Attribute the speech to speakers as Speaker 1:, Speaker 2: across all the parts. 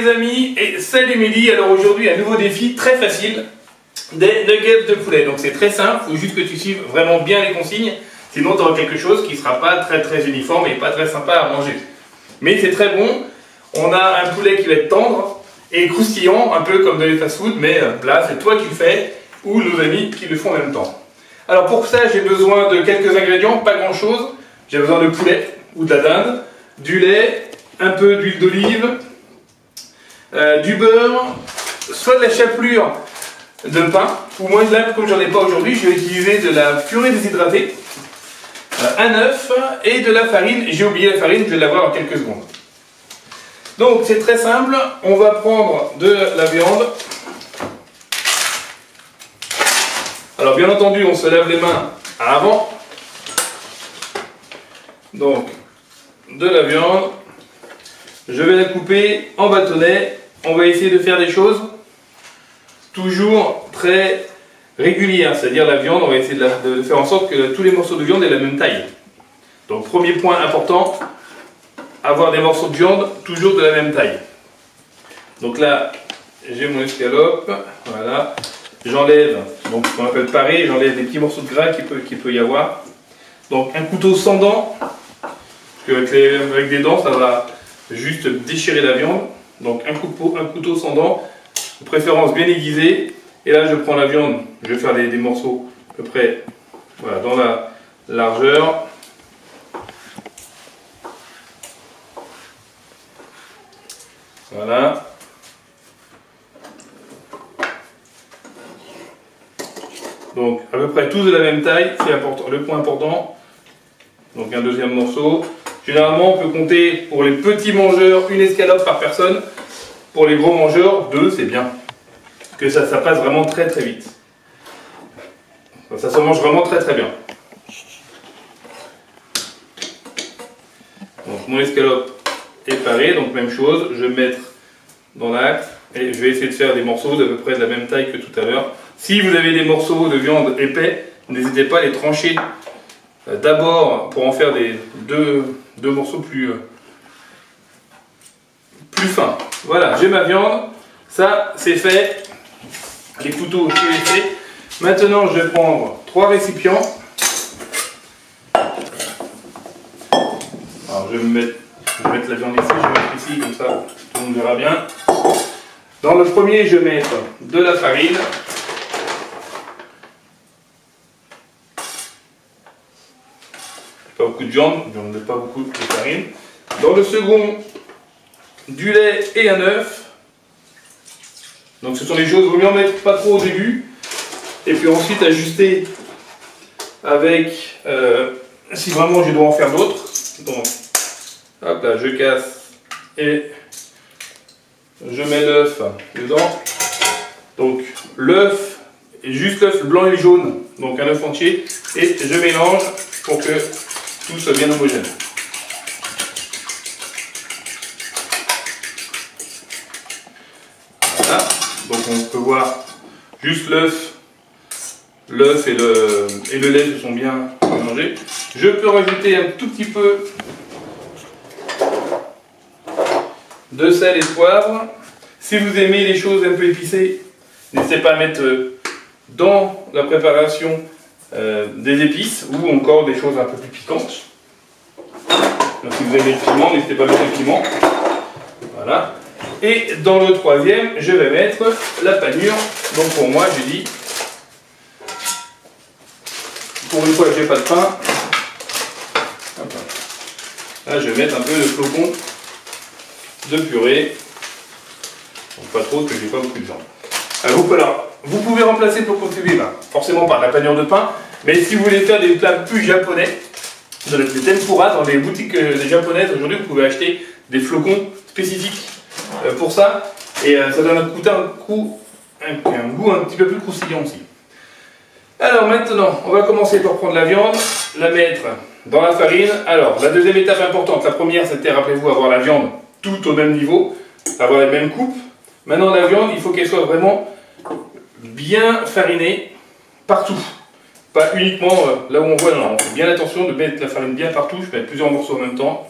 Speaker 1: les amis, et salut Mélie. Alors aujourd'hui un nouveau défi très facile, des nuggets de poulet. Donc c'est très simple, il faut juste que tu suives vraiment bien les consignes, sinon tu auras quelque chose qui ne sera pas très uniforme et pas très sympa à manger. Mais c'est très bon, on a un poulet qui va être tendre et croustillant, un peu comme dans les fast-food, mais là c'est toi qui le fais ou nos amis qui le font en même temps. Alors pour ça j'ai besoin de quelques ingrédients, pas grand chose. J'ai besoin de poulet ou de la dinde, du lait, un peu d'huile d'olive, du beurre, soit de la chapelure de pain, ou moi là comme j'en ai pas aujourd'hui, je vais utiliser de la purée déshydratée, un œuf et de la farine. J'ai oublié la farine, je vais l'avoir en quelques secondes. Donc c'est très simple, on va prendre de la viande. Alors bien entendu on se lave les mains avant. Donc de la viande, je vais la couper en bâtonnets. On va essayer de faire des choses toujours très régulières, c'est-à-dire la viande, on va essayer de faire en sorte que tous les morceaux de viande aient la même taille. Donc premier point important, avoir des morceaux de viande toujours de la même taille. Donc là, j'ai mon escalope, voilà, j'enlève, donc ce qu'on appelle parer, j'enlève des petits morceaux de gras qu'il peut y avoir. Donc un couteau sans dents, parce qu'avec des dents ça va juste déchirer la viande. Donc un couteau sans dents, de préférence bien aiguisé. Et là je prends la viande, je vais faire des morceaux à peu près voilà, dans la largeur. Voilà. Donc à peu près tous de la même taille, c'est important, le point important. Donc un deuxième morceau. Généralement on peut compter pour les petits mangeurs une escalope par personne. Pour les gros mangeurs, 2 c'est bien. Parce que ça passe vraiment très vite. Ça se mange vraiment très bien. Donc mon escalope est parée, donc même chose, je vais mettre dans l'axe et je vais essayer de faire des morceaux d'à peu près de la même taille que tout à l'heure. Si vous avez des morceaux de viande épais, n'hésitez pas à les trancher d'abord pour en faire deux morceaux plus fins. Voilà, j'ai ma viande, ça c'est fait, les couteaux je les ai faits. Maintenant je vais prendre 3 récipients. Alors je vais mettre la viande ici, je vais mettre ici comme ça tout le monde verra bien. Dans le premier je vais mettre de la farine. Pas beaucoup de viande, je ne mets pas beaucoup de farine. Dans le second, du lait et un œuf. Donc ce sont des choses, il vaut mieux en mettre pas trop au début. Et puis ensuite ajuster avec, si vraiment je dois en faire d'autres. Donc, hop là, je casse et je mets l'œuf dedans. Donc l'œuf, juste l'œuf blanc et jaune, donc un œuf entier. Et je mélange pour que tout soit bien homogène. Voilà, donc on peut voir juste l'œuf et le lait se sont bien mélangés. Je peux rajouter un tout petit peu de sel et de poivre. Si vous aimez les choses un peu épicées, n'hésitez pas à mettre dans la préparation des épices ou encore des choses un peu plus piquantes. Donc, si vous aimez le piment, n'hésitez pas à mettre le piment. Voilà. Et dans le troisième, je vais mettre la panure. Donc pour moi, j'ai dit, pour une fois que j'ai pas de pain, là je vais mettre un peu de flocons de purée. Donc pas trop, parce que j'ai pas beaucoup de viande. Alors, vous pouvez remplacer pour contribuer forcément par la panure de pain, mais si vous voulez faire des plats plus japonais, des tempura dans les boutiques japonaises, aujourd'hui vous pouvez acheter des flocons spécifiques pour ça, et ça donne un goût un petit peu plus croustillant aussi. Alors maintenant, on va commencer par prendre la viande, la mettre dans la farine. Alors, la deuxième étape importante, la première c'était, rappelez-vous, avoir la viande tout au même niveau, avoir les mêmes coupes. Maintenant la viande, il faut qu'elle soit vraiment bien farinée partout. Pas uniquement là où on voit, non, on fait bien attention de mettre la farine bien partout. Je mets plusieurs morceaux en même temps.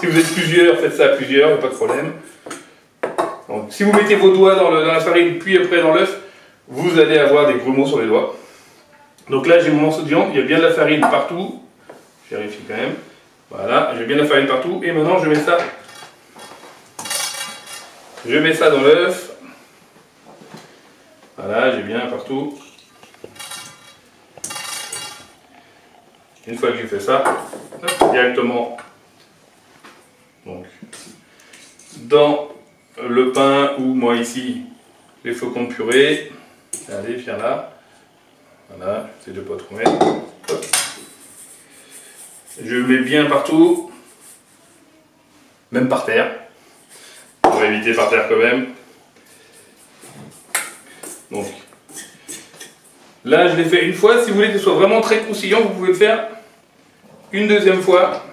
Speaker 1: Si vous êtes plusieurs, faites ça à plusieurs, il n'y a pas de problème. Donc, si vous mettez vos doigts dans la farine, puis après dans l'œuf, vous allez avoir des grumeaux sur les doigts. Donc là, j'ai mon morceau de viande, il y a bien de la farine partout. Je vérifie quand même. Voilà, j'ai bien de la farine partout. Et maintenant, je mets ça. Je mets ça dans l'œuf. Voilà, j'ai bien partout. Une fois que j'ai fait ça, hop, directement donc, dans le pain ou moi ici, les flocons de purée. Allez, viens là. Voilà, j'essaie de ne pas trop mettre. Hop. Je mets bien partout, même par terre. On va éviter par terre quand même. Donc, là je l'ai fait une fois. Si vous voulez que ce soit vraiment très croustillant, vous pouvez le faire une deuxième fois.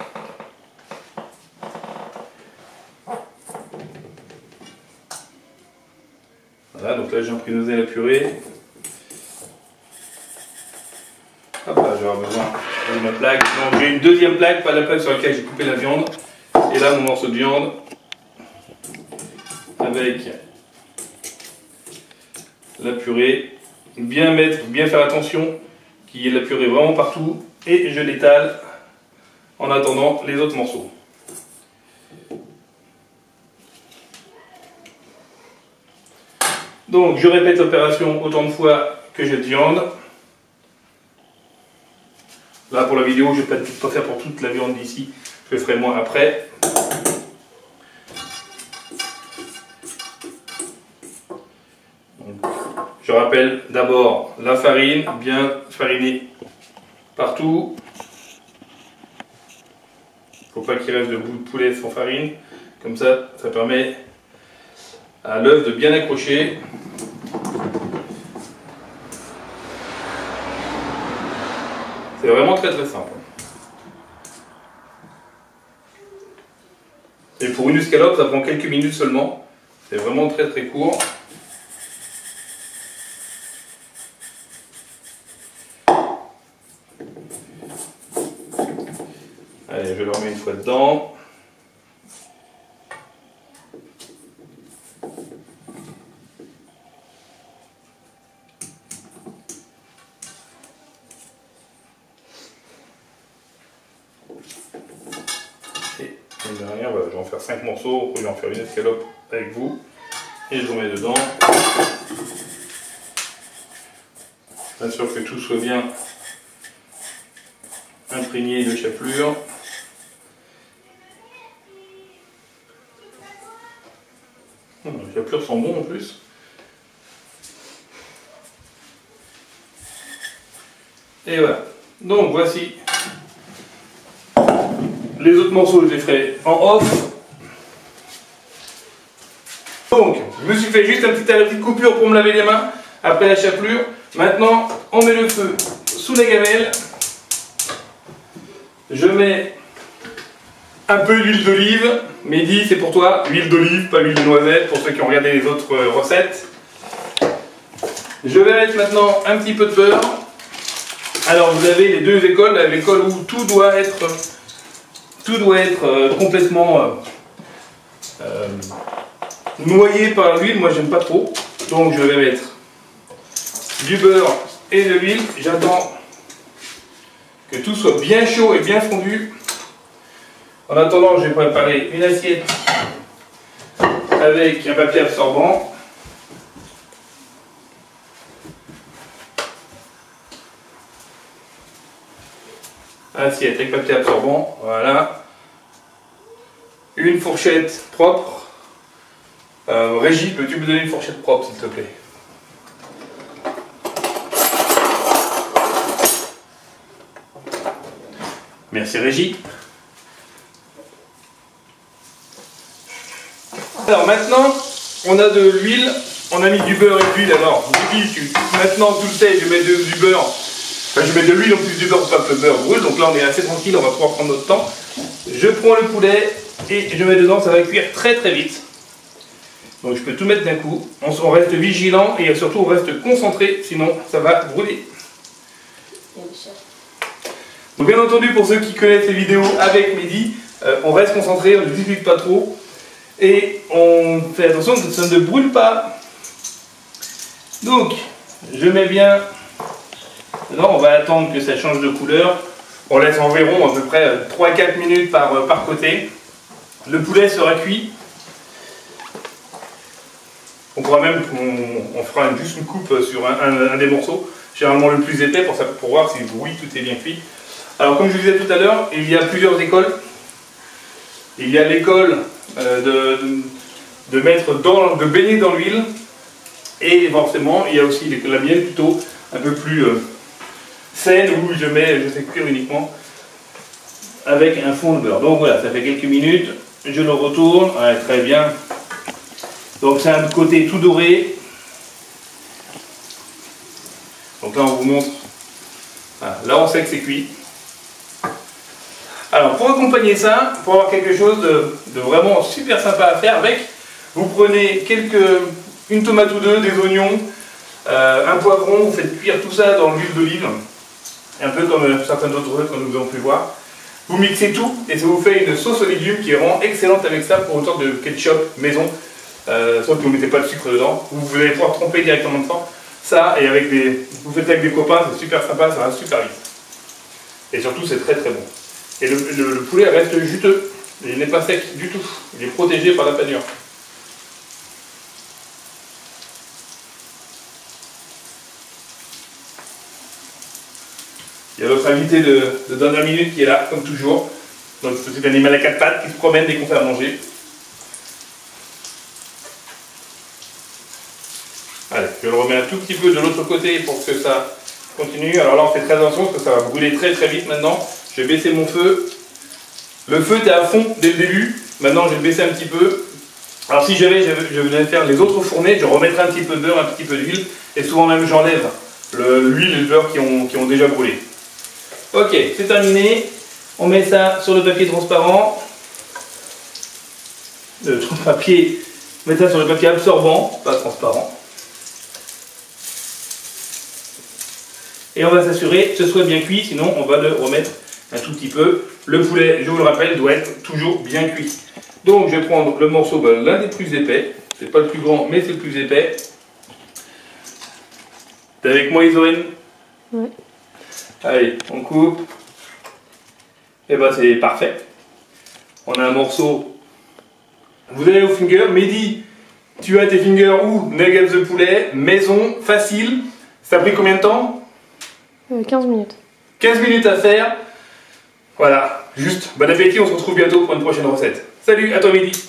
Speaker 1: Voilà, donc là j'ai emprisonné la purée. Hop là, je vais avoir besoin de ma plaque. Donc j'ai une deuxième plaque, pas la plaque sur laquelle j'ai coupé la viande. Et là mon morceau de viande avec la purée. Bien faire attention qu'il y ait de la purée vraiment partout. Et je l'étale en attendant les autres morceaux. Donc je répète l'opération autant de fois que j'ai de viande. Là pour la vidéo, je ne vais pas faire pour toute la viande d'ici, je le ferai moi après. Donc, je rappelle d'abord la farine, bien farinée partout. Il ne faut pas qu'il reste de bout de poulet sans farine. Comme ça, ça permet à l'œuf de bien accrocher. C'est vraiment très simple. Et pour une escalope, ça prend quelques minutes seulement. C'est vraiment très court. Allez, je le remets une fois dedans. Et derrière, voilà, je vais en faire 5 morceaux, je vais en faire une escalope avec vous. Et je le mets dedans. Bien sûr que tout soit bien imprégné de chapelure. Les chapelures sont bons en plus. Et voilà. Donc voici. Les autres morceaux, je les ferai en off. Donc, je me suis fait juste une petite coupure pour me laver les mains après la chapelure. Maintenant, on met le feu sous la gamelle. Je mets un peu d'huile d'olive. Mehdi, c'est pour toi. Huile d'olive, pas huile de noisette, pour ceux qui ont regardé les autres recettes. Je vais mettre maintenant un petit peu de beurre. Alors, vous avez les deux écoles. L'école où tout doit être complètement noyé par l'huile. Moi, j'aime pas trop. Donc, je vais mettre du beurre et de l'huile. J'attends que tout soit bien chaud et bien fondu. En attendant, je vais préparer une assiette avec un papier absorbant. Assiette avec papier absorbant, voilà. Une fourchette propre. Régie, peux-tu me donner une fourchette propre, s'il te plaît? Merci Régie. Alors maintenant, on a de l'huile, on a mis du beurre et de l'huile. Alors, maintenant tu le sais, je mets du beurre. Enfin, je mets de l'huile en plus du beurre pour pas que le beurre brûle. Donc là, on est assez tranquille, on va pouvoir prendre notre temps. Je prends le poulet et je mets dedans, ça va cuire très vite. Donc je peux tout mettre d'un coup. On reste vigilant et surtout on reste concentré, sinon ça va brûler. Donc bien entendu, pour ceux qui connaissent les vidéos avec Mehdi, on reste concentré, on ne discute pas trop. Et on fait attention que ça ne brûle pas. Donc, je mets bien. Non, on va attendre que ça change de couleur. On laisse environ à peu près 3-4 minutes par côté. Le poulet sera cuit. On pourra même, on fera juste une coupe sur un des morceaux, généralement le plus épais pour voir si oui, tout est bien cuit. Alors comme je vous disais tout à l'heure, il y a plusieurs écoles. Il y a l'école de baigner dans l'huile. Et forcément, il y a aussi la mienne plutôt un peu plus saine où je fais cuire uniquement avec un fond de beurre. Donc voilà, ça fait quelques minutes, je le retourne, ouais, très bien. Donc c'est un côté tout doré. Donc là on vous montre, voilà, là on sait que c'est cuit. Alors pour accompagner ça, pour avoir quelque chose de vraiment super sympa à faire avec, vous prenez une tomate ou deux, des oignons, un poivron, vous faites cuire tout ça dans l'huile d'olive, un peu comme certains d'autres recettes que nous avons pu voir. Vous mixez tout et ça vous fait une sauce aux légumes qui est vraiment excellente avec ça pour une sorte de ketchup maison, sauf que vous ne mettez pas de sucre dedans. Vous allez pouvoir tremper directement dedans. Ça, et vous faites avec des copains, c'est super sympa, ça va super vite. Et surtout, c'est très très bon. Et le poulet reste juteux, il n'est pas sec du tout, il est protégé par la panure. Il y a notre invité de dernière minute qui est là, comme toujours. Donc ce petit animal à 4 pattes qui se promène dès qu'on fait à manger. Allez, je le remets un tout petit peu de l'autre côté pour que ça continue. Alors là on fait très attention parce que ça va brûler très très vite maintenant. Je vais baisser mon feu. Le feu était à fond dès le début. Maintenant je vais le baisser un petit peu. Alors si je venais faire les autres fournées, je remettrai un petit peu de beurre, un petit peu d'huile. Et souvent même j'enlève l'huile et le beurre qui ont déjà brûlé. Ok, c'est terminé. On met ça sur le papier transparent. On met ça sur le papier absorbant, pas transparent. Et on va s'assurer que ce soit bien cuit, sinon on va le remettre un tout petit peu. Le poulet, je vous le rappelle, doit être toujours bien cuit. Donc je vais prendre le morceau, l'un des plus épais. C'est pas le plus grand, mais c'est le plus épais. T'es avec moi, Isoène?
Speaker 2: Oui.
Speaker 1: Allez, on coupe. Et c'est parfait. On a un morceau. Vous allez au finger. Mehdi, tu as tes fingers où? Nuggets de poulet, maison, facile. Ça a pris combien de temps?
Speaker 2: 15 minutes.
Speaker 1: 15 minutes à faire. Voilà, juste bon appétit, on se retrouve bientôt pour une prochaine recette. Salut, à toi Mehdi.